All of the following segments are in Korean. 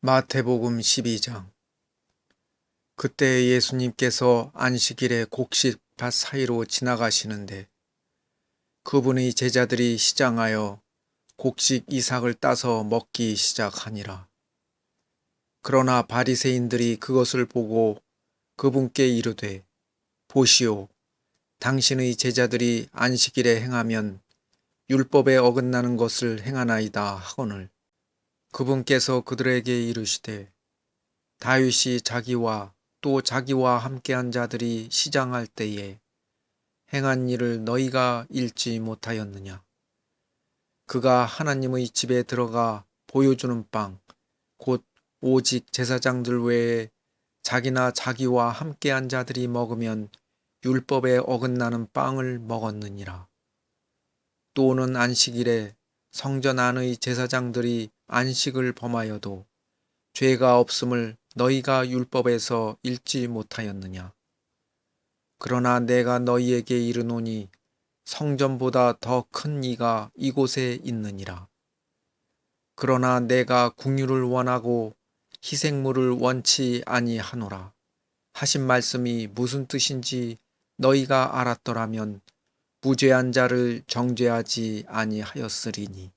마태복음 12장. 그때 예수님께서 안식일에 곡식밭 사이로 지나가시는데 그분의 제자들이 시장하여 곡식 이삭을 따서 먹기 시작하니라. 그러나 바리새인들이 그것을 보고 그분께 이르되 보시오, 당신의 제자들이 안식일에 행하면 율법에 어긋나는 것을 행하나이다 하거늘. 그분께서 그들에게 이르시되 다윗이 자기와 또 자기와 함께한 자들이 시장할 때에 행한 일을 너희가 읽지 못하였느냐. 그가 하나님의 집에 들어가 보여주는 빵, 곧 오직 제사장들 외에 자기나 자기와 함께한 자들이 먹으면 율법에 어긋나는 빵을 먹었느니라. 또는 안식일에 성전 안의 제사장들이 안식을 범하여도 죄가 없음을 너희가 율법에서 읽지 못하였느냐. 그러나 내가 너희에게 이르노니 성전보다 더 큰 이가 이곳에 있느니라. 그러나 내가 궁유를 원하고 희생물을 원치 아니하노라 하신 말씀이 무슨 뜻인지 너희가 알았더라면 무죄한 자를 정죄하지 아니하였으리니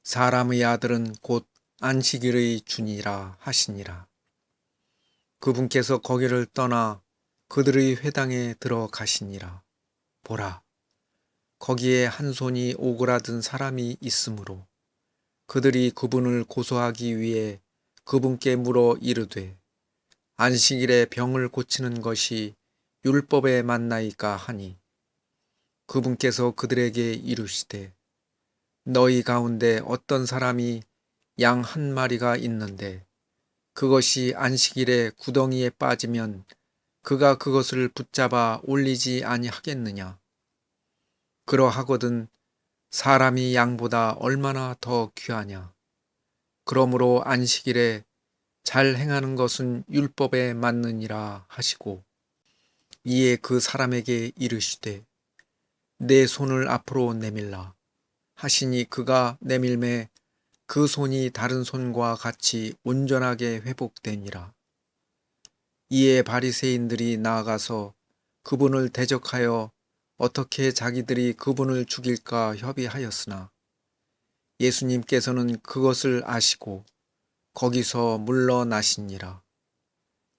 사람의 아들은 곧 안식일의 주니라 하시니라. 그분께서 거기를 떠나 그들의 회당에 들어가시니라. 보라, 거기에 한 손이 오그라든 사람이 있으므로 그들이 그분을 고소하기 위해 그분께 물어 이르되 안식일에 병을 고치는 것이 율법에 맞나이까 하니 그분께서 그들에게 이르시되 너희 가운데 어떤 사람이 양 한 마리가 있는데 그것이 안식일에 구덩이에 빠지면 그가 그것을 붙잡아 올리지 아니하겠느냐. 그러하거든 사람이 양보다 얼마나 더 귀하냐. 그러므로 안식일에 잘 행하는 것은 율법에 맞느니라 하시고 이에 그 사람에게 이르시되 내 손을 앞으로 내밀라 하시니 그가 내밀매 그 손이 다른 손과 같이 온전하게 회복되니라. 이에 바리새인들이 나아가서 그분을 대적하여 어떻게 자기들이 그분을 죽일까 협의하였으나 예수님께서는 그것을 아시고 거기서 물러나시니라.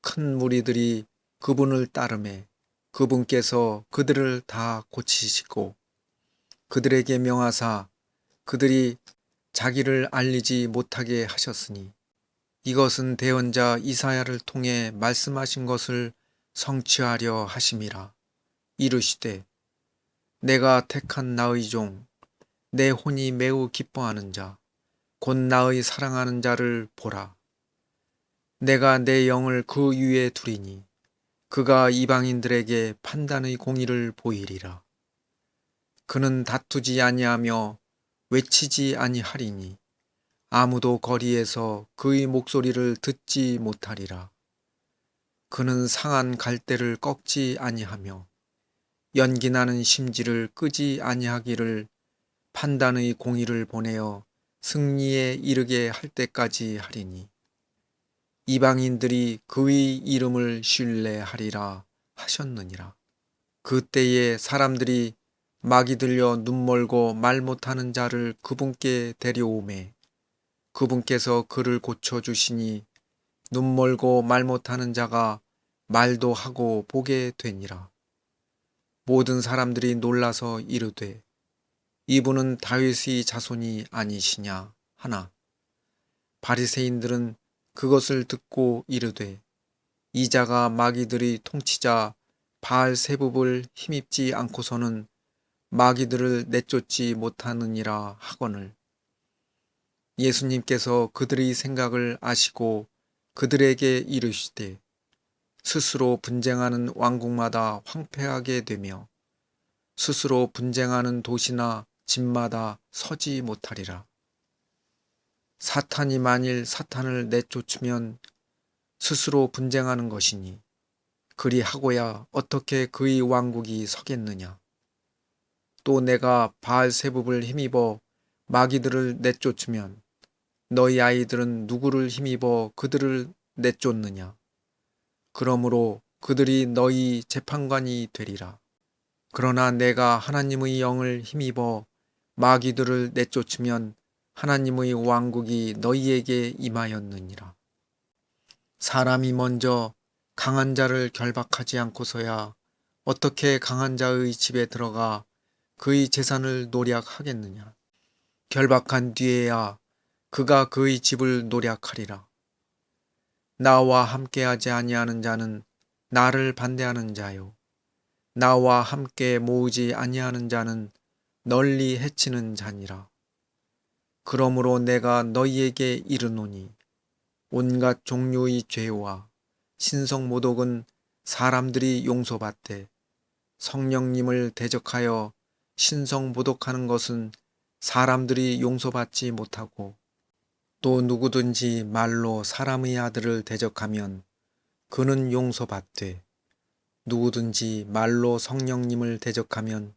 큰 무리들이 그분을 따르매 그분께서 그들을 다 고치시고 그들에게 명하사 그들이 자기를 알리지 못하게 하셨으니 이것은 대언자 이사야를 통해 말씀하신 것을 성취하려 하심이라. 이르시되 내가 택한 나의 종 내 혼이 매우 기뻐하는 자 곧 나의 사랑하는 자를 보라. 내가 내 영을 그 위에 두리니 그가 이방인들에게 판단의 공의를 보이리라. 그는 다투지 아니하며 외치지 아니하리니 아무도 거리에서 그의 목소리를 듣지 못하리라. 그는 상한 갈대를 꺾지 아니하며 연기나는 심지를 끄지 아니하기를 판단의 공의를 보내어 승리에 이르게 할 때까지 하리니 이방인들이 그의 이름을 신뢰하리라 하셨느니라. 그때에 사람들이 막이 들려 눈멀고 말 못하는 자를 그분께 데려오매 그분께서 그를 고쳐주시니 눈멀고 말 못하는 자가 말도 하고 보게 되니라. 모든 사람들이 놀라서 이르되 이분은 다윗의 자손이 아니시냐 하나 바리새인들은 그것을 듣고 이르되 이 자가 마귀들이 통치자 바알세붑을 힘입지 않고서는 마귀들을 내쫓지 못하느니라 하거늘. 예수님께서 그들의 생각을 아시고 그들에게 이르시되 스스로 분쟁하는 왕국마다 황폐하게 되며 스스로 분쟁하는 도시나 집마다 서지 못하리라. 사탄이 만일 사탄을 내쫓으면 스스로 분쟁하는 것이니 그리하고야 어떻게 그의 왕국이 서겠느냐. 또 내가 바알세붑을 힘입어 마귀들을 내쫓으면 너희 아이들은 누구를 힘입어 그들을 내쫓느냐? 그러므로 그들이 너희 재판관이 되리라. 그러나 내가 하나님의 영을 힘입어 마귀들을 내쫓으면 하나님의 왕국이 너희에게 임하였느니라. 사람이 먼저 강한 자를 결박하지 않고서야 어떻게 강한 자의 집에 들어가 그의 재산을 노략하겠느냐. 결박한 뒤에야 그가 그의 집을 노략하리라. 나와 함께하지 아니하는 자는 나를 반대하는 자요. 나와 함께 모으지 아니하는 자는 널리 해치는 자니라. 그러므로 내가 너희에게 이르노니 온갖 종류의 죄와 신성모독은 사람들이 용서받되 성령님을 대적하여 신성모독하는 것은 사람들이 용서받지 못하고 또 누구든지 말로 사람의 아들을 대적하면 그는 용서받되 누구든지 말로 성령님을 대적하면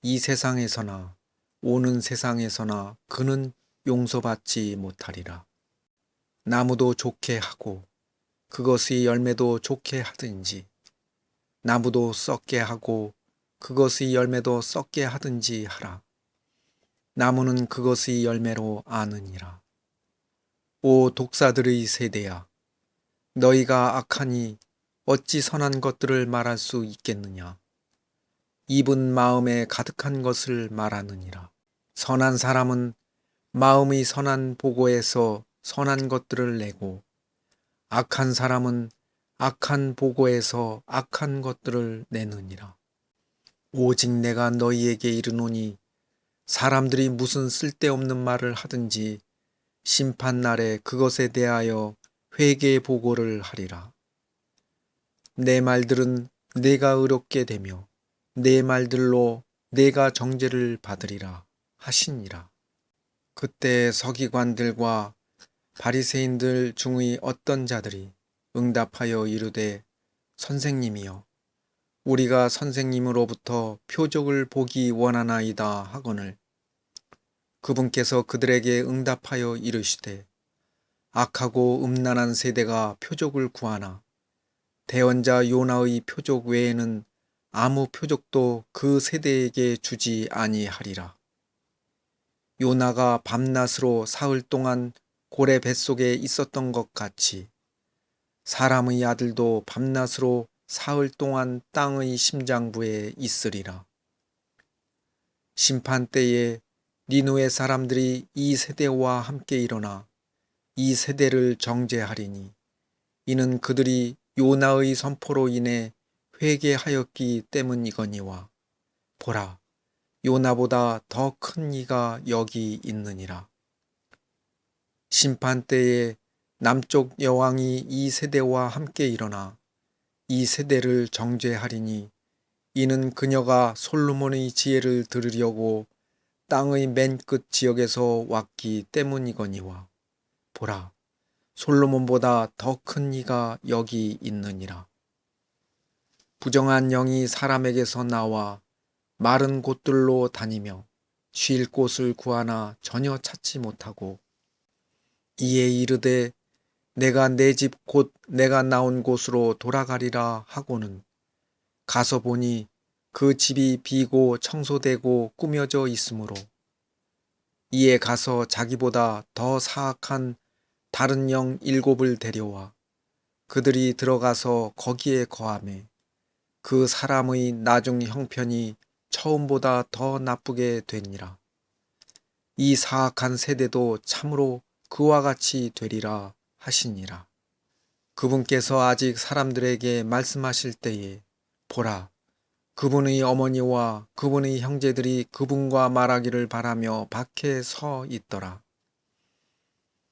이 세상에서나 오는 세상에서나 그는 용서받지 못하리라. 나무도 좋게 하고 그것의 열매도 좋게 하든지 나무도 썩게 하고 그것의 열매도 썩게 하든지 하라. 나무는 그것의 열매로 아느니라. 오 독사들의 세대야, 너희가 악하니 어찌 선한 것들을 말할 수 있겠느냐. 입은 마음에 가득한 것을 말하느니라. 선한 사람은 마음의 선한 보고에서 선한 것들을 내고 악한 사람은 악한 보고에서 악한 것들을 내느니라. 오직 내가 너희에게 이르노니 사람들이 무슨 쓸데없는 말을 하든지 심판날에 그것에 대하여 회개 보고를 하리라. 내 말들은 내가 의롭게 되며 내 말들로 내가 정죄를 받으리라 하시니라. 그때 서기관들과 바리새인들 중의 어떤 자들이 응답하여 이르되 선생님이여 우리가 선생님으로부터 표적을 보기 원하나이다 하거늘 그분께서 그들에게 응답하여 이르시되 악하고 음란한 세대가 표적을 구하나 대언자 요나의 표적 외에는 아무 표적도 그 세대에게 주지 아니하리라. 요나가 밤낮으로 사흘 동안 고래 뱃속에 있었던 것 같이 사람의 아들도 밤낮으로 사흘 동안 땅의 심장부에 있으리라. 심판 때에 니느웨 사람들이 이 세대와 함께 일어나 이 세대를 정죄하리니 이는 그들이 요나의 선포로 인해 회개하였기 때문이거니와 보라 요나보다 더 큰 이가 여기 있느니라. 심판 때에 남쪽 여왕이 이 세대와 함께 일어나 이 세대를 정죄하리니 이는 그녀가 솔로몬의 지혜를 들으려고 땅의 맨 끝 지역에서 왔기 때문이거니와 보라 솔로몬보다 더 큰 이가 여기 있느니라. 부정한 영이 사람에게서 나와 마른 곳들로 다니며 쉴 곳을 구하나 전혀 찾지 못하고 이에 이르되 내가 내 집 곧 내가 나온 곳으로 돌아가리라 하고는 가서 보니 그 집이 비고 청소되고 꾸며져 있으므로 이에 가서 자기보다 더 사악한 다른 영 7을 데려와 그들이 들어가서 거기에 거하매 그 사람의 나중 형편이 처음보다 더 나쁘게 되니라. 이 사악한 세대도 참으로 그와 같이 되리라 하시니라. 그분께서 아직 사람들에게 말씀하실 때에 보라 그분의 어머니와 그분의 형제들이 그분과 말하기를 바라며 밖에 서 있더라.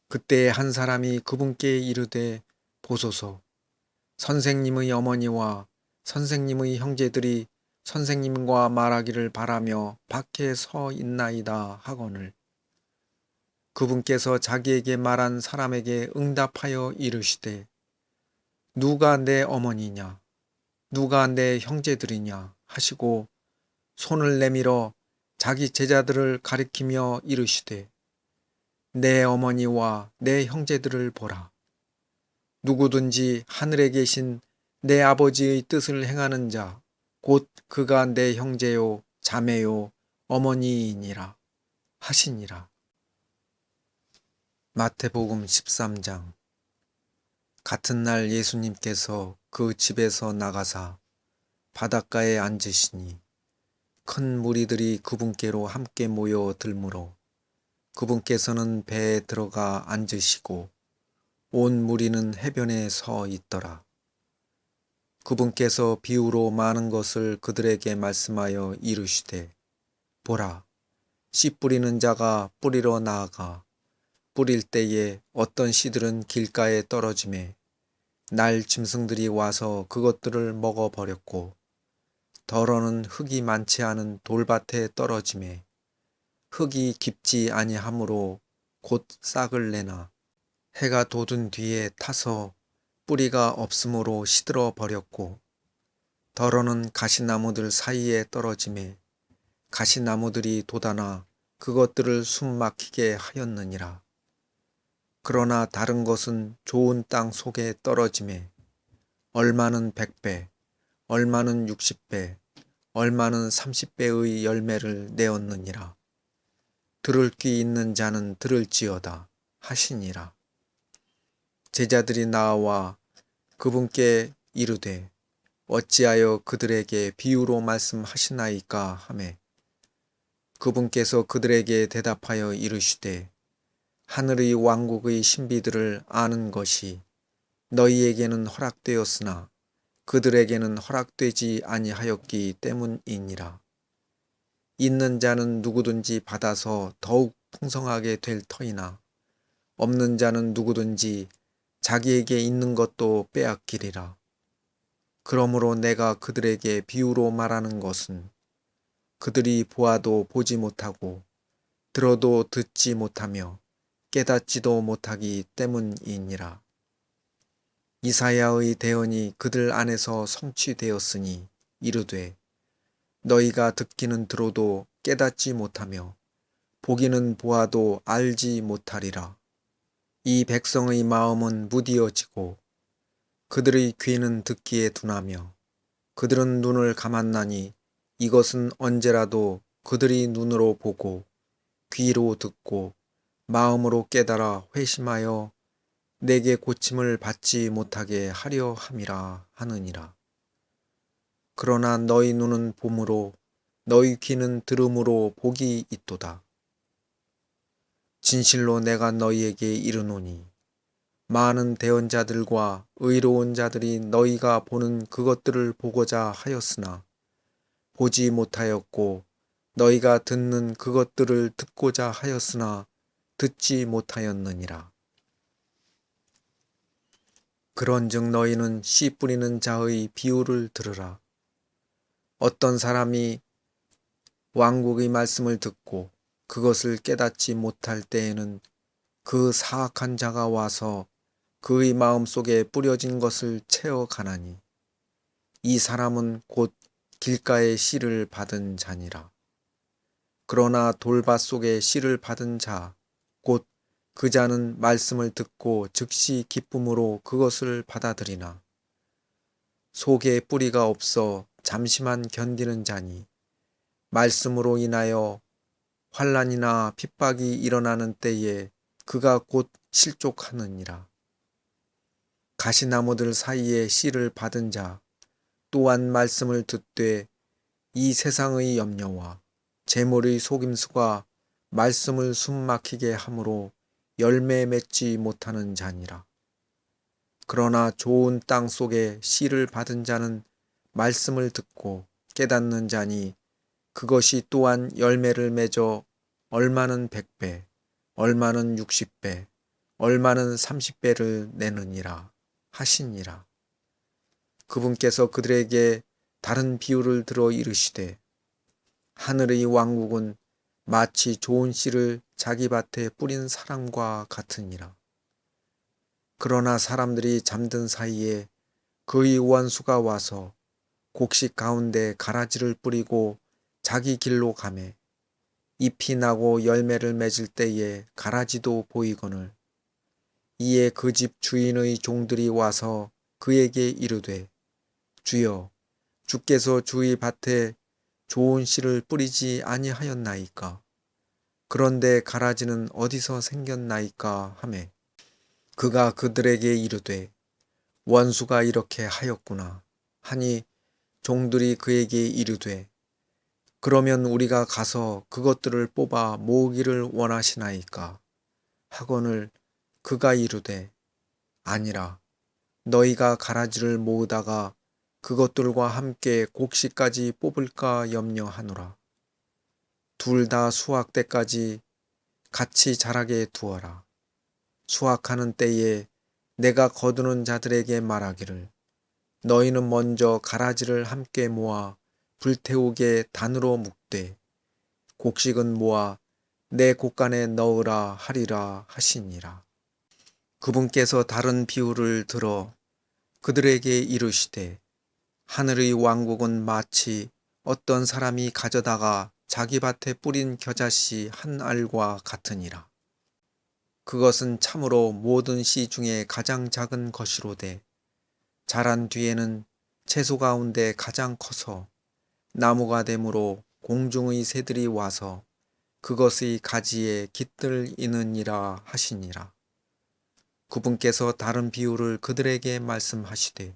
그때 한 사람이 그분께 이르되 보소서 선생님의 어머니와 선생님의 형제들이 선생님과 말하기를 바라며 밖에 서 있나이다 하거늘 그분께서 자기에게 말한 사람에게 응답하여 이르시되 누가 내 어머니냐 누가 내 형제들이냐 하시고 손을 내밀어 자기 제자들을 가리키며 이르시되 내 어머니와 내 형제들을 보라. 누구든지 하늘에 계신 내 아버지의 뜻을 행하는 자, 곧 그가 내 형제요, 자매요, 어머니이니라 하시니라. 마태복음 13장. 같은 날 예수님께서 그 집에서 나가사 바닷가에 앉으시니 큰 무리들이 그분께로 함께 모여 들므로 그분께서는 배에 들어가 앉으시고 온 무리는 해변에 서 있더라. 그분께서 비유로 많은 것을 그들에게 말씀하여 이르시되, 보라, 씨 뿌리는 자가 뿌리러 나아가 뿌릴 때에 어떤 씨들은 길가에 떨어지매 날 짐승들이 와서 그것들을 먹어버렸고, 더러는 흙이 많지 않은 돌밭에 떨어지매 흙이 깊지 아니하므로 곧 싹을 내나 해가 돋은 뒤에 타서 뿌리가 없으므로 시들어 버렸고, 더러는 가시나무들 사이에 떨어지매 가시나무들이 돋아나 그것들을 숨막히게 하였느니라. 그러나 다른 것은 좋은 땅 속에 떨어지매 얼마는 100배, 얼마는 60배, 얼마는 30배의 열매를 내었느니라. 들을 귀 있는 자는 들을지어다 하시니라. 제자들이 나와 그분께 이르되, 어찌하여 그들에게 비유로 말씀하시나이까 하매, 그분께서 그들에게 대답하여 이르시되, 하늘의 왕국의 신비들을 아는 것이 너희에게는 허락되었으나 그들에게는 허락되지 아니하였기 때문이니라. 있는 자는 누구든지 받아서 더욱 풍성하게 될 터이나 없는 자는 누구든지 자기에게 있는 것도 빼앗기리라. 그러므로 내가 그들에게 비유로 말하는 것은 그들이 보아도 보지 못하고 들어도 듣지 못하며 깨닫지도 못하기 때문이니라. 이사야의 대언이 그들 안에서 성취되었으니 이르되, 너희가 듣기는 들어도 깨닫지 못하며 보기는 보아도 알지 못하리라. 이 백성의 마음은 무디어지고 그들의 귀는 듣기에 둔하며 그들은 눈을 감았나니 이것은 언제라도 그들이 눈으로 보고 귀로 듣고 마음으로 깨달아 회심하여 내게 고침을 받지 못하게 하려 함이라 하느니라. 그러나 너희 눈은 봄으로 너희 귀는 들음으로 복이 있도다. 진실로 내가 너희에게 이르노니 많은 대언자들과 의로운 자들이 너희가 보는 그것들을 보고자 하였으나 보지 못하였고, 너희가 듣는 그것들을 듣고자 하였으나 듣지 못하였느니라. 그런즉 너희는 씨 뿌리는 자의 비유를 들으라. 어떤 사람이 왕국의 말씀을 듣고 그것을 깨닫지 못할 때에는 그 사악한 자가 와서 그의 마음속에 뿌려진 것을 채워 가나니 이 사람은 곧 길가에 씨를 받은 자니라. 그러나 돌밭 속에 씨를 받은 자, 곧 그 자는 말씀을 듣고 즉시 기쁨으로 그것을 받아들이나 속에 뿌리가 없어 잠시만 견디는 자니 말씀으로 인하여 환난이나 핍박이 일어나는 때에 그가 곧 실족하느니라. 가시나무들 사이에 씨를 받은 자 또한 말씀을 듣되 이 세상의 염려와 재물의 속임수가 말씀을 숨막히게 함으로 열매 맺지 못하는 자니라. 그러나 좋은 땅 속에 씨를 받은 자는 말씀을 듣고 깨닫는 자니 그것이 또한 열매를 맺어 얼마는 100배, 얼마는 60배, 얼마는 30배를 내느니라 하시니라. 그분께서 그들에게 다른 비유를 들어 이르시되, 하늘의 왕국은 마치 좋은 씨를 자기 밭에 뿌린 사람과 같으니라. 그러나 사람들이 잠든 사이에 그의 원수가 와서 곡식 가운데 가라지를 뿌리고 자기 길로 가매 잎이 나고 열매를 맺을 때에 가라지도 보이거늘 이에 그 집 주인의 종들이 와서 그에게 이르되 주여 주께서 주의 밭에 좋은 씨를 뿌리지 아니하였나이까 그런데 가라지는 어디서 생겼나이까 하매 그가 그들에게 이르되 원수가 이렇게 하였구나 하니 종들이 그에게 이르되 그러면 우리가 가서 그것들을 뽑아 모으기를 원하시나이까 하거늘 그가 이르되 아니라 너희가 가라지를 모으다가 그것들과 함께 곡식까지 뽑을까 염려하노라. 둘 다 수확 때까지 같이 자라게 두어라. 수확하는 때에 내가 거두는 자들에게 말하기를 너희는 먼저 가라지를 함께 모아 불태우게 단으로 묶되 곡식은 모아 내 곡간에 넣으라 하리라 하시니라. 그분께서 다른 비유를 들어 그들에게 이르시되 하늘의 왕국은 마치 어떤 사람이 가져다가 자기 밭에 뿌린 겨자씨 한 알과 같으니라. 그것은 참으로 모든 씨 중에 가장 작은 것이로되 자란 뒤에는 채소 가운데 가장 커서 나무가 되므로 공중의 새들이 와서 그것의 가지에 깃들 이느니라 하시니라. 그분께서 다른 비유를 그들에게 말씀하시되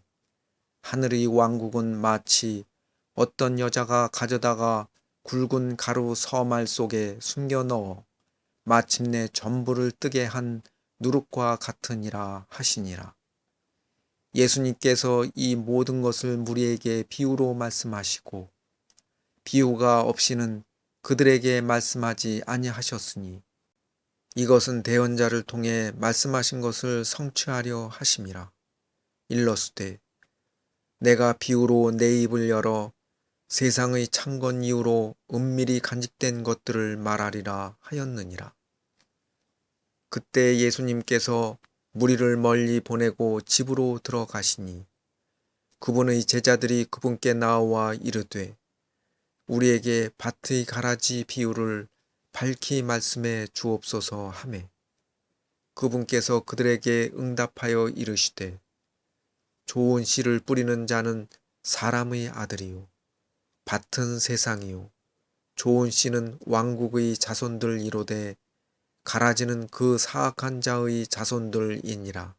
하늘의 왕국은 마치 어떤 여자가 가져다가 굵은 가루 서말 속에 숨겨 넣어 마침내 전부를 뜨게 한 누룩과 같으니라 하시니라. 예수님께서 이 모든 것을 무리에게 비유로 말씀하시고 비유가 없이는 그들에게 말씀하지 아니하셨으니 이것은 대언자를 통해 말씀하신 것을 성취하려 하심이라. 일러스되 내가 비유로 내 입을 열어 세상의 창건 이후로 은밀히 간직된 것들을 말하리라 하였느니라. 그때 예수님께서 무리를 멀리 보내고 집으로 들어가시니 그분의 제자들이 그분께 나와 이르되 우리에게 밭의 가라지 비유를 밝히 말씀해 주옵소서 하매 그분께서 그들에게 응답하여 이르시되 좋은 씨를 뿌리는 자는 사람의 아들이요 밭은 세상이요 좋은 씨는 왕국의 자손들이로되 가라지는 그 사악한 자의 자손들이니라.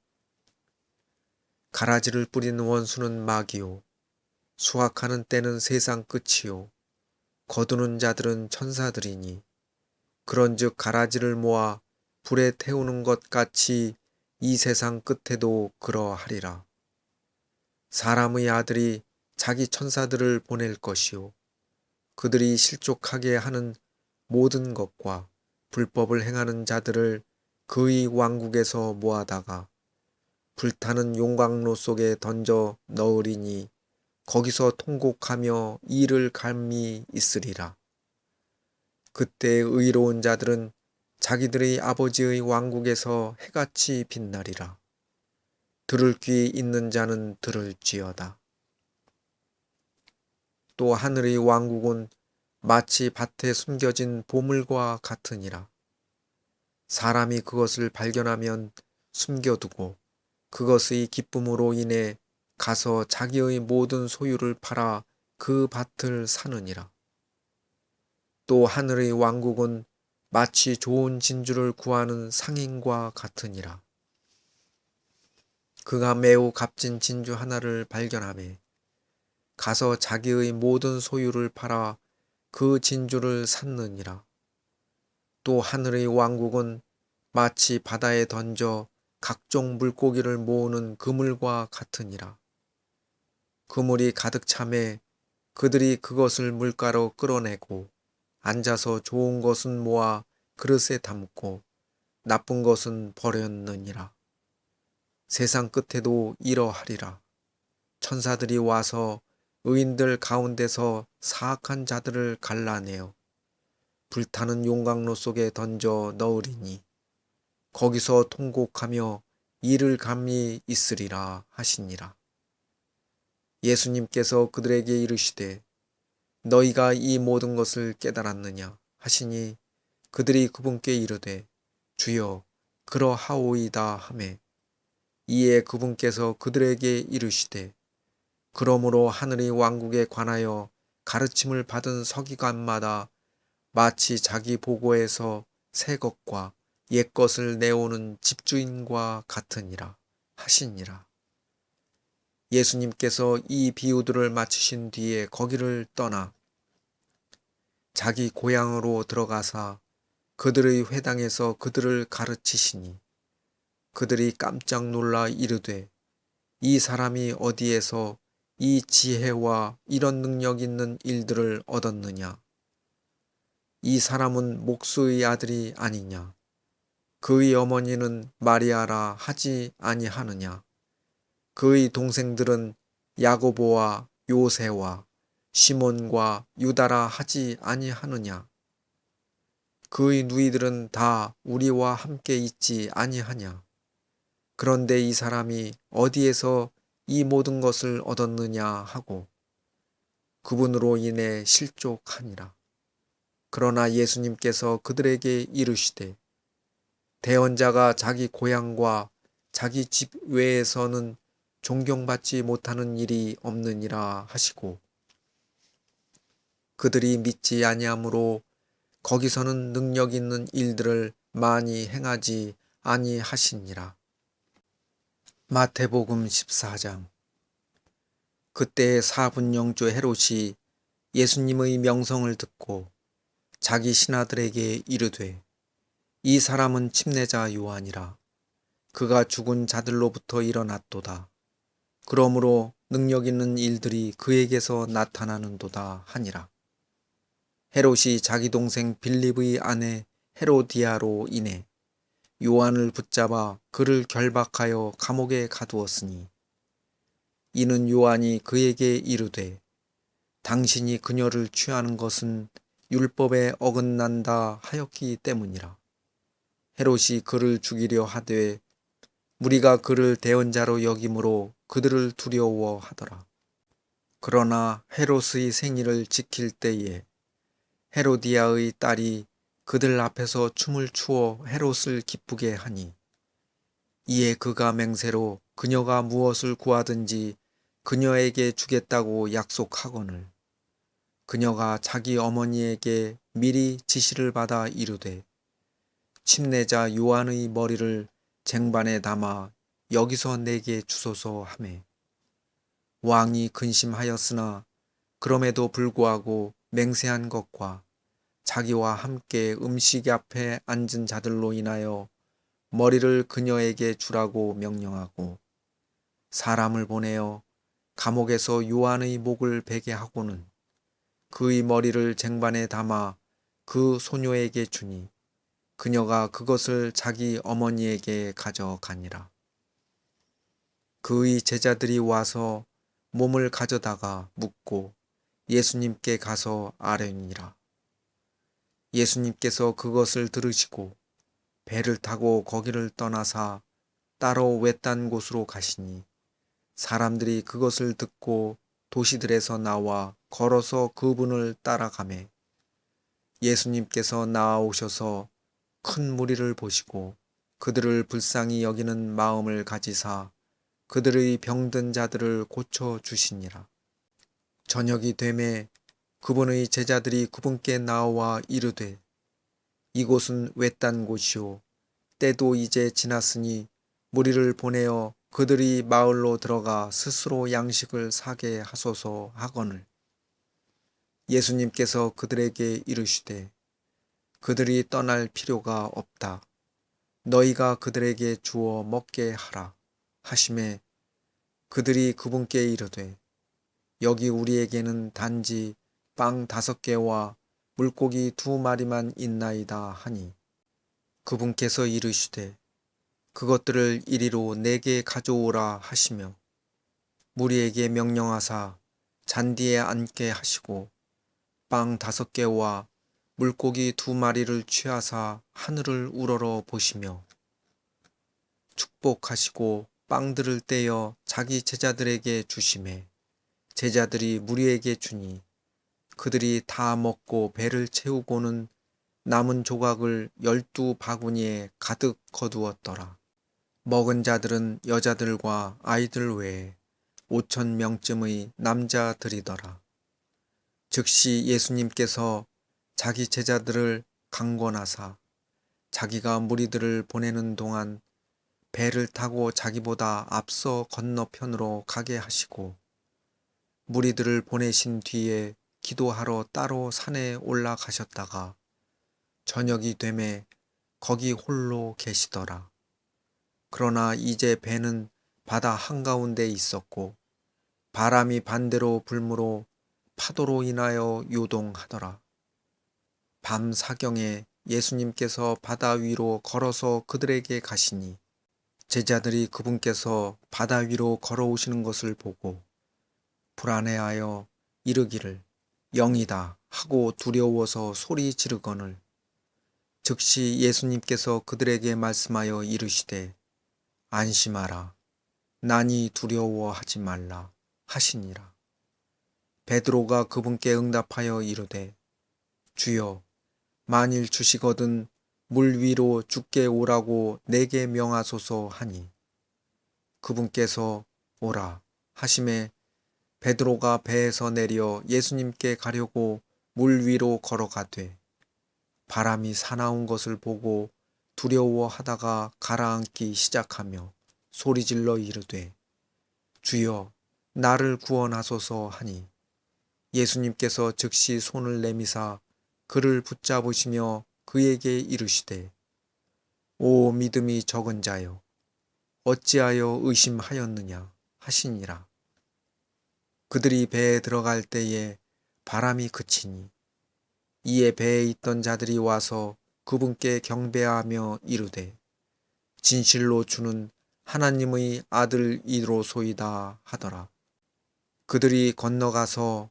가라지를 뿌리는 원수는 마귀요 수확하는 때는 세상 끝이요 거두는 자들은 천사들이니 그런즉 가라지를 모아 불에 태우는 것 같이 이 세상 끝에도 그러하리라. 사람의 아들이 자기 천사들을 보낼 것이요 그들이 실족하게 하는 모든 것과 불법을 행하는 자들을 그의 왕국에서 모아다가 불타는 용광로 속에 던져 넣으리니 거기서 통곡하며 이를 갈미 있으리라. 그때 의로운 자들은 자기들의 아버지의 왕국에서 해같이 빛나리라. 들을 귀 있는 자는 들을지어다. 또 하늘의 왕국은 마치 밭에 숨겨진 보물과 같으니라. 사람이 그것을 발견하면 숨겨두고 그것의 기쁨으로 인해 가서 자기의 모든 소유를 팔아 그 밭을 사느니라. 또 하늘의 왕국은 마치 좋은 진주를 구하는 상인과 같으니라. 그가 매우 값진 진주 하나를 발견하매 가서 자기의 모든 소유를 팔아 그 진주를 샀느니라. 또 하늘의 왕국은 마치 바다에 던져 각종 물고기를 모으는 그물과 같으니라. 그물이 가득 차매 그들이 그것을 물가로 끌어내고 앉아서 좋은 것은 모아 그릇에 담고 나쁜 것은 버렸느니라. 세상 끝에도 이러하리라. 천사들이 와서 의인들 가운데서 사악한 자들을 갈라내어 불타는 용광로 속에 던져 넣으리니 거기서 통곡하며 이를 감히 있으리라 하시니라. 예수님께서 그들에게 이르시되 너희가 이 모든 것을 깨달았느냐 하시니 그들이 그분께 이르되 주여 그러하오이다 하매 이에 그분께서 그들에게 이르시되 그러므로 하늘의 왕국에 관하여 가르침을 받은 서기관마다 마치 자기 보고에서 새 것과 옛 것을 내오는 집주인과 같으니라 하시니라. 예수님께서 이 비유들을 마치신 뒤에 거기를 떠나 자기 고향으로 들어가사 그들의 회당에서 그들을 가르치시니 그들이 깜짝 놀라 이르되 이 사람이 어디에서 이 지혜와 이런 능력 있는 일들을 얻었느냐? 이 사람은 목수의 아들이 아니냐? 그의 어머니는 마리아라 하지 아니하느냐? 그의 동생들은 야고보와 요새와 시몬과 유다라 하지 아니하느냐? 그의 누이들은 다 우리와 함께 있지 아니하냐? 그런데 이 사람이 어디에서 이 모든 것을 얻었느냐 하고 그분으로 인해 실족하니라. 그러나 예수님께서 그들에게 이르시되 대언자가 자기 고향과 자기 집 외에서는 존경받지 못하는 일이 없느니라 하시고 그들이 믿지 아니하므로 거기서는 능력 있는 일들을 많이 행하지 아니하시니라. 마태복음 14장. 그때 사분영조 헤롯이 예수님의 명성을 듣고 자기 신하들에게 이르되 이 사람은 침례자 요한이라. 그가 죽은 자들로부터 일어났도다. 그러므로 능력 있는 일들이 그에게서 나타나는도다 하니라. 헤롯이 자기 동생 빌립의 아내 헤로디아로 인해 요한을 붙잡아 그를 결박하여 감옥에 가두었으니 이는 요한이 그에게 이르되 당신이 그녀를 취하는 것은 율법에 어긋난다 하였기 때문이라. 헤롯이 그를 죽이려 하되 무리가 그를 대언자로 여김으로 그들을 두려워하더라. 그러나 헤롯의 생일을 지킬 때에 헤로디아의 딸이 그들 앞에서 춤을 추어 헤롯을 기쁘게 하니 이에 그가 맹세로 그녀가 무엇을 구하든지 그녀에게 주겠다고 약속하거늘 그녀가 자기 어머니에게 미리 지시를 받아 이르되 침례자 요한의 머리를 쟁반에 담아 여기서 내게 주소서 하매 왕이 근심하였으나 그럼에도 불구하고 맹세한 것과 자기와 함께 음식 앞에 앉은 자들로 인하여 머리를 그녀에게 주라고 명령하고 사람을 보내어 감옥에서 요한의 목을 베게 하고는 그의 머리를 쟁반에 담아 그 소녀에게 주니 그녀가 그것을 자기 어머니에게 가져가니라. 그의 제자들이 와서 몸을 가져다가 묻고 예수님께 가서 아뢰니라. 예수님께서 그것을 들으시고 배를 타고 거기를 떠나사 따로 외딴 곳으로 가시니 사람들이 그것을 듣고 도시들에서 나와 걸어서 그분을 따라가매 예수님께서 나아오셔서 큰 무리를 보시고 그들을 불쌍히 여기는 마음을 가지사 그들의 병든 자들을 고쳐 주시니라. 저녁이 되매 그분의 제자들이 그분께 나와 이르되 이곳은 외딴 곳이요 때도 이제 지났으니 무리를 보내어 그들이 마을로 들어가 스스로 양식을 사게 하소서 하거늘 예수님께서 그들에게 이르시되 그들이 떠날 필요가 없다. 너희가 그들에게 주어 먹게 하라 하시매 그들이 그분께 이르되 여기 우리에게는 단지 빵 5개와 물고기 2마리만 있나이다 하니 그분께서 이르시되 그것들을 이리로 내게 가져오라 하시며 무리에게 명령하사 잔디에 앉게 하시고 빵 5개와 물고기 2마리를 취하사 하늘을 우러러 보시며 축복하시고 빵들을 떼어 자기 제자들에게 주시매 제자들이 무리에게 주니 그들이 다 먹고 배를 채우고는 남은 조각을 12바구니에 가득 거두었더라. 먹은 자들은 여자들과 아이들 외에 5,000명쯤의 남자들이더라. 즉시 예수님께서 자기 제자들을 강권하사 자기가 무리들을 보내는 동안 배를 타고 자기보다 앞서 건너편으로 가게 하시고 무리들을 보내신 뒤에 기도하러 따로 산에 올라가셨다가 저녁이 되매 거기 홀로 계시더라. 그러나 이제 배는 바다 한가운데 있었고 바람이 반대로 불므로 파도로 인하여 요동하더라. 밤 사경에 예수님께서 바다 위로 걸어서 그들에게 가시니 제자들이 그분께서 바다 위로 걸어오시는 것을 보고 불안해하여 이르기를 영이다 하고 두려워서 소리 지르거늘 즉시 예수님께서 그들에게 말씀하여 이르시되 안심하라 나니 두려워하지 말라 하시니라. 베드로가 그분께 응답하여 이르되 주여 만일 주시거든 물 위로 죽게 오라고 내게 명하소서 하니 그분께서 오라 하심에 베드로가 배에서 내려 예수님께 가려고 물 위로 걸어가되 바람이 사나운 것을 보고 두려워하다가 가라앉기 시작하며 소리질러 이르되 주여 나를 구원하소서 하니 예수님께서 즉시 손을 내미사 그를 붙잡으시며 그에게 이르시되 오 믿음이 적은 자여 어찌하여 의심하였느냐 하시니라. 그들이 배에 들어갈 때에 바람이 그치니 이에 배에 있던 자들이 와서 그분께 경배하며 이르되 진실로 주는 하나님의 아들이로소이다 하더라. 그들이 건너가서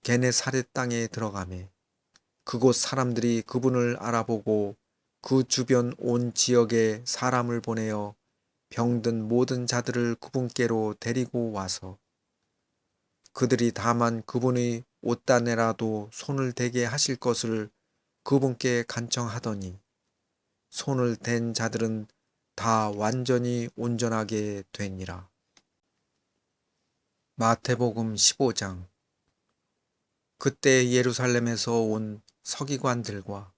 게네사렛 땅에 들어가매 그곳 사람들이 그분을 알아보고 그 주변 온 지역에 사람을 보내어 병든 모든 자들을 그분께로 데리고 와서 그들이 다만 그분의 옷단에라도 손을 대게 하실 것을 그분께 간청하더니 손을 댄 자들은 다 완전히 온전하게 되니라. 마태복음 15장. 그때 예루살렘에서 온 서기관들과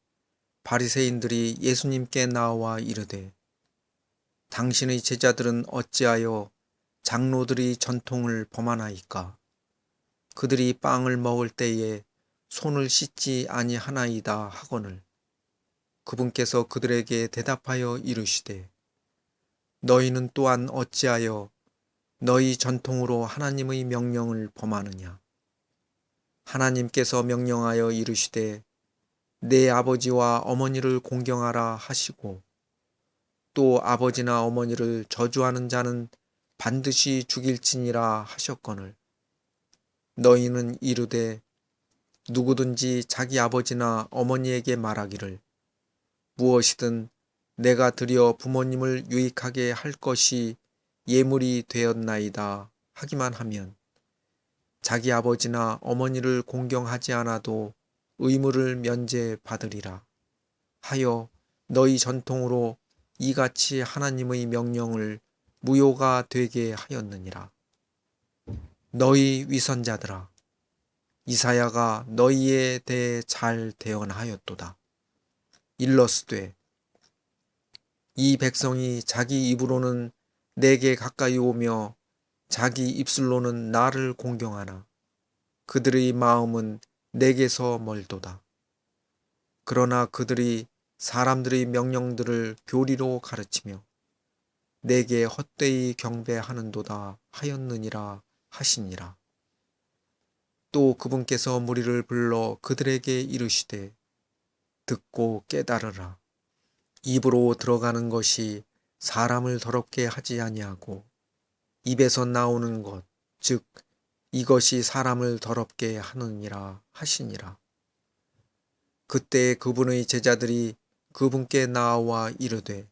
바리새인들이 예수님께 나와 이르되 당신의 제자들은 어찌하여 장로들이 전통을 범하나이까? 그들이 빵을 먹을 때에 손을 씻지 아니하나이다 하거늘 그분께서 그들에게 대답하여 이르시되 너희는 또한 어찌하여 너희 전통으로 하나님의 명령을 범하느냐? 하나님께서 명령하여 이르시되 내 아버지와 어머니를 공경하라 하시고 또 아버지나 어머니를 저주하는 자는 반드시 죽일지니라 하셨거늘 너희는 이르되 누구든지 자기 아버지나 어머니에게 말하기를 무엇이든 내가 드려 부모님을 유익하게 할 것이 예물이 되었나이다 하기만 하면 자기 아버지나 어머니를 공경하지 않아도 의무를 면제받으리라 하여 너희 전통으로 이같이 하나님의 명령을 무효가 되게 하였느니라. 너희 위선자들아 이사야가 너희에 대해 잘 대언하였도다. 일러스되 이 백성이 자기 입으로는 내게 가까이 오며 자기 입술로는 나를 공경하나 그들의 마음은 내게서 멀도다. 그러나 그들이 사람들의 명령들을 교리로 가르치며 내게 헛되이 경배하는도다 하였느니라 하시니라. 또 그분께서 무리를 불러 그들에게 이르시되 듣고 깨달으라. 입으로 들어가는 것이 사람을 더럽게 하지 아니하고 입에서 나오는 것, 즉 이것이 사람을 더럽게 하느니라 하시니라. 그때 그분의 제자들이 그분께 나와 이르되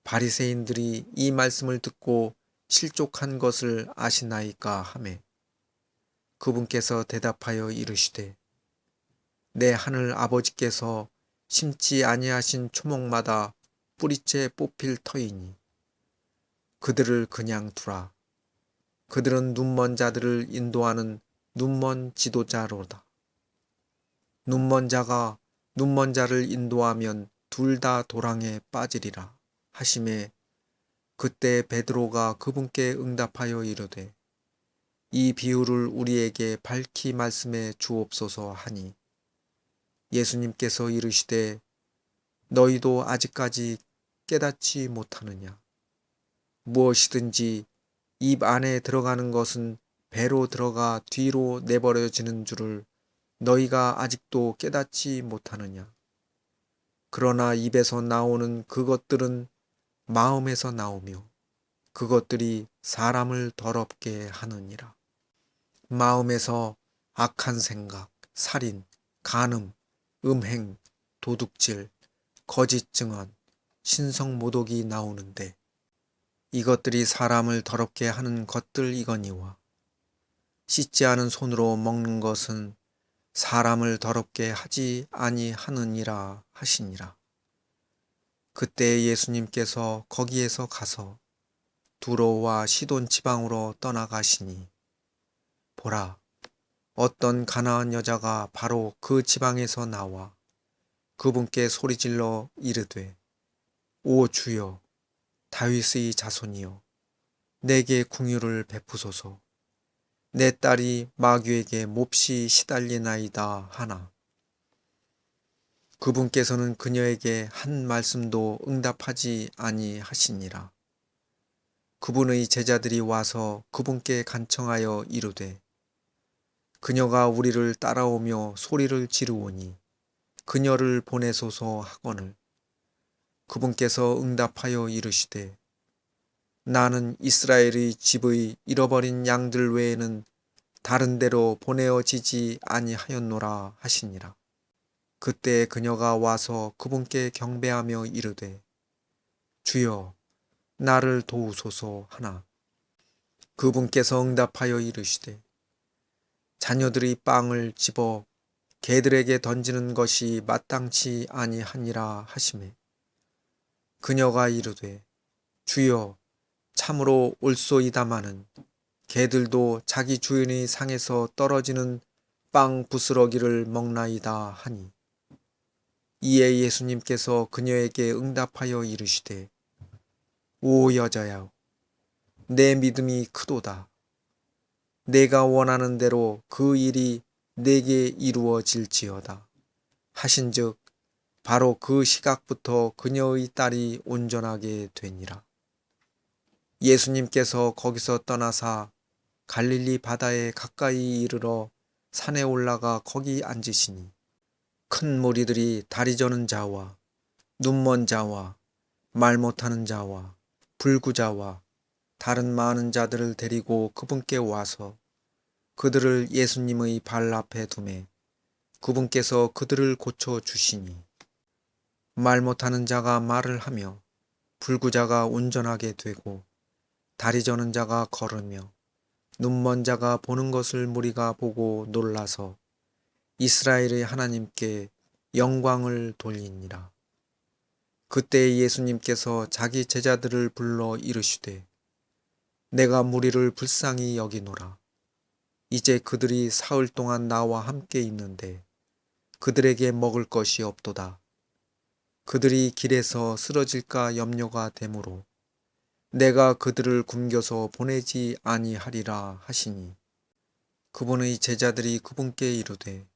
바리새인들이 이 말씀을 듣고 실족한 것을 아시나이까 하매 그분께서 대답하여 이르시되 내 하늘 아버지께서 심지 아니하신 초목마다 뿌리째 뽑힐 터이니 그들을 그냥 두라. 그들은 눈먼 자들을 인도하는 눈먼 지도자로다. 눈먼 자가 눈먼 자를 인도하면 둘 다 도랑에 빠지리라 하심에 그때 베드로가 그분께 응답하여 이르되 이 비유를 우리에게 밝히 말씀해 주옵소서 하니 예수님께서 이르시되 너희도 아직까지 깨닫지 못하느냐. 무엇이든지 입 안에 들어가는 것은 배로 들어가 뒤로 내버려지는 줄을 너희가 아직도 깨닫지 못하느냐. 그러나 입에서 나오는 그것들은 마음에서 나오며 그것들이 사람을 더럽게 하느니라. 마음에서 악한 생각, 살인, 간음, 음행, 도둑질, 거짓 증언, 신성 모독이 나오는데 이것들이 사람을 더럽게 하는 것들이거니와 씻지 않은 손으로 먹는 것은 사람을 더럽게 하지 아니하느니라 하시니라. 그때 예수님께서 거기에서 가서 두로와 시돈 지방으로 떠나가시니 보라, 어떤 가나안 여자가 바로 그 지방에서 나와 그분께 소리질러 이르되 오 주여, 다윗의 자손이여, 내게 궁유를 베푸소서. 내 딸이 마귀에게 몹시 시달리나이다 하나. 그분께서는 그녀에게 한 말씀도 응답하지 아니하시니라. 그분의 제자들이 와서 그분께 간청하여 이르되 그녀가 우리를 따라오며 소리를 지르오니 그녀를 보내소서 하거늘 그분께서 응답하여 이르시되 나는 이스라엘의 집의 잃어버린 양들 외에는 다른 데로 보내어지지 아니하였노라 하시니라. 그때 그녀가 와서 그분께 경배하며 이르되 주여, 나를 도우소서 하나. 그분께서 응답하여 이르시되 자녀들이 빵을 집어 개들에게 던지는 것이 마땅치 아니하니라 하시매 그녀가 이르되 주여, 참으로 옳소이다마는 개들도 자기 주인의 상에서 떨어지는 빵 부스러기를 먹나이다 하니 이에 예수님께서 그녀에게 응답하여 이르시되 오 여자여, 내 믿음이 크도다. 내가 원하는 대로 그 일이 내게 이루어질지어다 하신즉 바로 그 시각부터 그녀의 딸이 온전하게 되니라. 예수님께서 거기서 떠나사 갈릴리 바다에 가까이 이르러 산에 올라가 거기 앉으시니 큰 무리들이 다리 저는 자와 눈먼 자와 말 못하는 자와 불구자와 다른 많은 자들을 데리고 그분께 와서 그들을 예수님의 발 앞에 두매 그분께서 그들을 고쳐 주시니 말 못하는 자가 말을 하며 불구자가 운전하게 되고 다리 저는 자가 걸으며 눈먼 자가 보는 것을 무리가 보고 놀라서 이스라엘의 하나님께 영광을 돌리니라. 그때 예수님께서 자기 제자들을 불러 이르시되 내가 무리를 불쌍히 여기노라. 이제 그들이 사흘 동안 나와 함께 있는데 그들에게 먹을 것이 없도다. 그들이 길에서 쓰러질까 염려가 되므로 내가 그들을 굶겨서 보내지 아니하리라 하시니 그분의 제자들이 그분께 이르되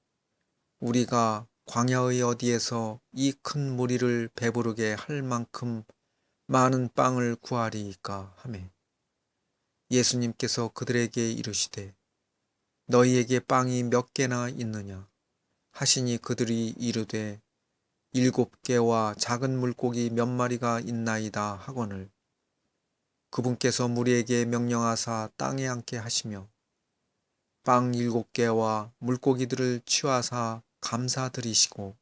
우리가 광야의 어디에서 이 큰 무리를 배부르게 할 만큼 많은 빵을 구하리이까 하매 예수님께서 그들에게 이르시되 너희에게 빵이 몇 개나 있느냐 하시니 그들이 이르되 7개와 작은 물고기 몇 마리가 있나이다 하거늘 그분께서 무리에게 명령하사 땅에 앉게 하시며 빵 7개와 물고기들을 취하사 감사드리시고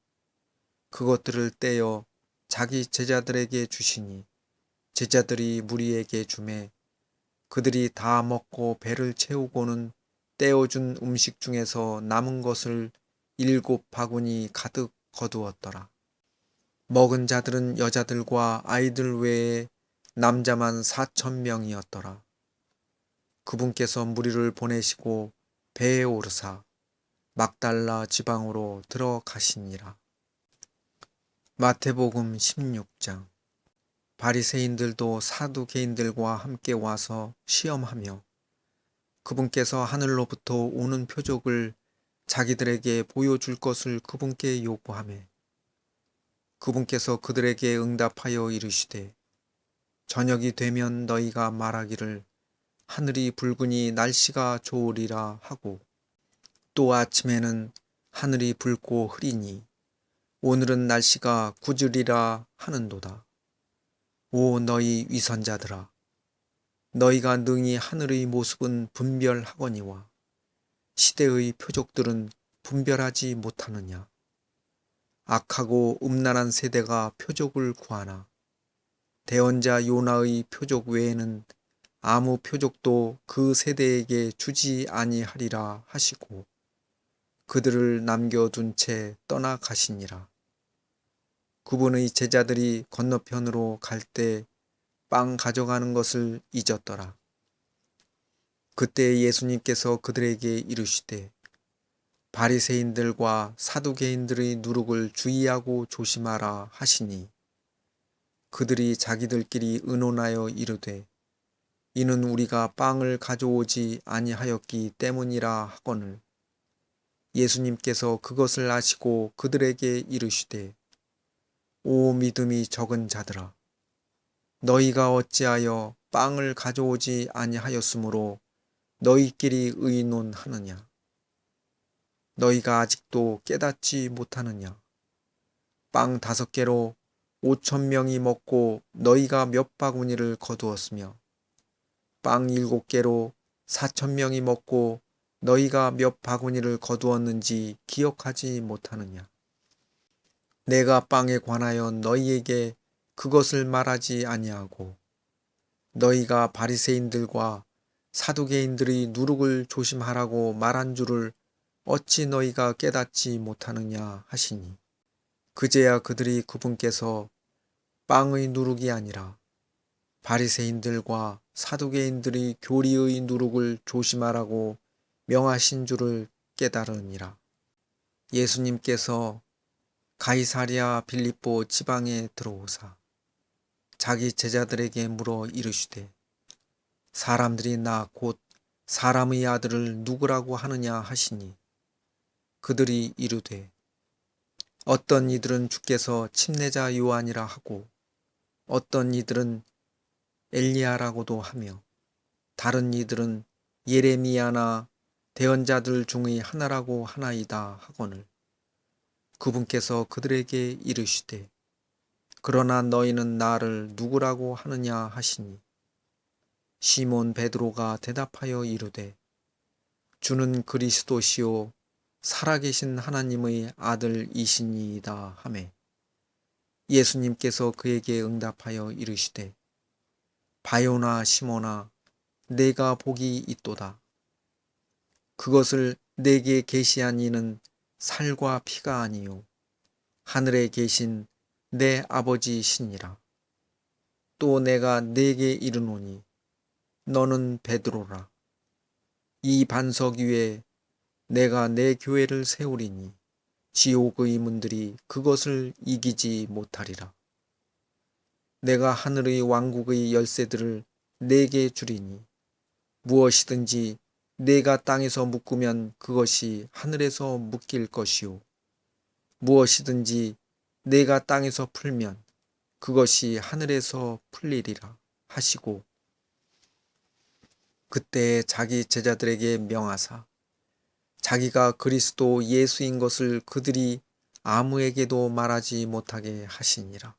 그것들을 떼어 자기 제자들에게 주시니 제자들이 무리에게 주매 그들이 다 먹고 배를 채우고는 떼어준 음식 중에서 남은 것을 7 바구니 가득 거두었더라. 먹은 자들은 여자들과 아이들 외에 남자만 4,000명이었더라. 그분께서 무리를 보내시고 배에 오르사 막달라 지방으로 들어가시니라. 마태복음 16장. 바리새인들도 사두개인들과 함께 와서 시험하며 그분께서 하늘로부터 오는 표적을 자기들에게 보여줄 것을 그분께 요구하매 그분께서 그들에게 응답하여 이르시되 저녁이 되면 너희가 말하기를 하늘이 붉으니 날씨가 좋으리라 하고 또 아침에는 하늘이 붉고 흐리니 오늘은 날씨가 구주리라 하는도다. 오 너희 위선자들아 너희가 능히 하늘의 모습은 분별하거니와 시대의 표적들은 분별하지 못하느냐. 악하고 음란한 세대가 표적을 구하나 대언자 요나의 표적 외에는 아무 표적도 그 세대에게 주지 아니하리라 하시고 그들을 남겨둔 채 떠나가시니라. 그분의 제자들이 건너편으로 갈 때 빵 가져가는 것을 잊었더라. 그때 예수님께서 그들에게 이르시되 바리새인들과 사두개인들의 누룩을 주의하고 조심하라 하시니 그들이 자기들끼리 의논하여 이르되 이는 우리가 빵을 가져오지 아니하였기 때문이라 하거늘 예수님께서 그것을 아시고 그들에게 이르시되 오 믿음이 적은 자들아 너희가 어찌하여 빵을 가져오지 아니하였으므로 너희끼리 의논하느냐 너희가 아직도 깨닫지 못하느냐 빵 5개로 5,000명이 먹고 너희가 몇 바구니를 거두었으며 빵 7개로 4,000명이 먹고 너희가 몇 바구니를 거두었는지 기억하지 못하느냐 내가 빵에 관하여 너희에게 그것을 말하지 아니하고 너희가 바리새인들과 사두개인들의 누룩을 조심하라고 말한 줄을 어찌 너희가 깨닫지 못하느냐 하시니 그제야 그들이 그분께서 빵의 누룩이 아니라 바리새인들과 사두개인들의 교리의 누룩을 조심하라고 명하신 줄을 깨달으니라. 예수님께서 가이사랴 빌립보 지방에 들어오사 자기 제자들에게 물어 이르시되 사람들이 나 곧 사람의 아들을 누구라고 하느냐 하시니 그들이 이르되 어떤 이들은 주께서 침례자 요한이라 하고 어떤 이들은 엘리야라고도 하며 다른 이들은 예레미야나 대언자들 중의 하나라고 하나이다 하거늘 그분께서 그들에게 이르시되 그러나 너희는 나를 누구라고 하느냐 하시니 시몬 베드로가 대답하여 이르되 주는 그리스도시요 살아계신 하나님의 아들이시니이다 하매 예수님께서 그에게 응답하여 이르시되 바요나 시몬아 내가 복이 있도다. 그것을 내게 계시한 이는 살과 피가 아니요 하늘에 계신 내 아버지시니라. 또 내가 네게 이르노니 너는 베드로라. 이 반석 위에 내가 내 교회를 세우리니 지옥의 문들이 그것을 이기지 못하리라. 내가 하늘의 왕국의 열쇠들을 네게 주리니 무엇이든지 네가 땅에서 묶으면 그것이 하늘에서 묶일 것이요 무엇이든지 네가 땅에서 풀면 그것이 하늘에서 풀리리라 하시고 그때 자기 제자들에게 명하사 자기가 그리스도 예수인 것을 그들이 아무에게도 말하지 못하게 하시니라.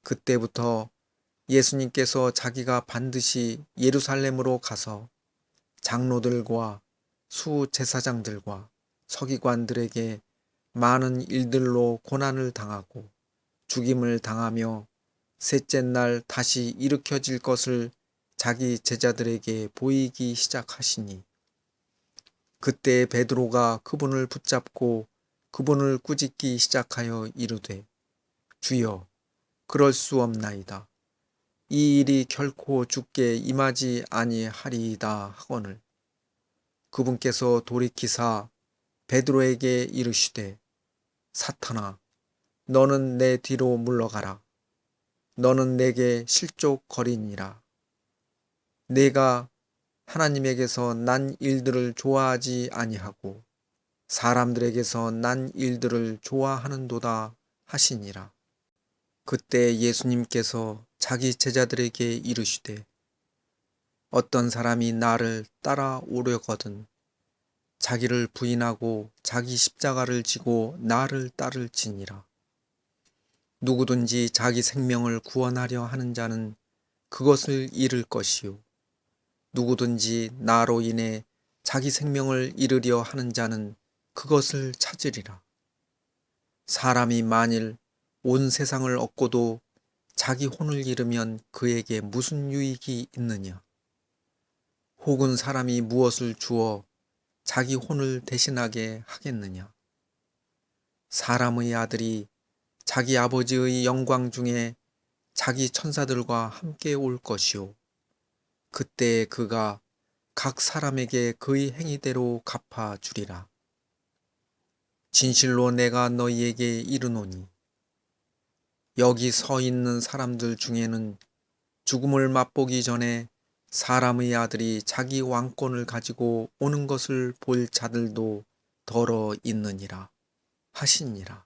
그때부터 예수님께서 자기가 반드시 예루살렘으로 가서 장로들과 수제사장들과 서기관들에게 많은 일들로 고난을 당하고 죽임을 당하며 셋째 날 다시 일으켜질 것을 자기 제자들에게 보이기 시작하시니 그때 베드로가 그분을 붙잡고 그분을 꾸짖기 시작하여 이르되 주여, 그럴 수 없나이다. 이 일이 결코 주께 임하지 아니하리이다 하거늘 그분께서 돌이키사 베드로에게 이르시되 사탄아, 너는 내 뒤로 물러가라. 너는 내게 실족거리니라. 내가 하나님에게서 난 일들을 좋아하지 아니하고 사람들에게서 난 일들을 좋아하는도다 하시니라. 그때 예수님께서 자기 제자들에게 이르시되 어떤 사람이 나를 따라오려거든 자기를 부인하고 자기 십자가를 지고 나를 따를지니라. 누구든지 자기 생명을 구원하려 하는 자는 그것을 잃을 것이요 누구든지 나로 인해 자기 생명을 잃으려 하는 자는 그것을 찾으리라. 사람이 만일 온 세상을 얻고도 자기 혼을 잃으면 그에게 무슨 유익이 있느냐? 혹은 사람이 무엇을 주어 자기 혼을 대신하게 하겠느냐? 사람의 아들이 자기 아버지의 영광 중에 자기 천사들과 함께 올 것이요. 그때 그가 각 사람에게 그의 행위대로 갚아 주리라. 진실로 내가 너희에게 이르노니 여기 서 있는 사람들 중에는 죽음을 맛보기 전에 사람의 아들이 자기 왕권을 가지고 오는 것을 볼 자들도 더러 있느니라 하시니라.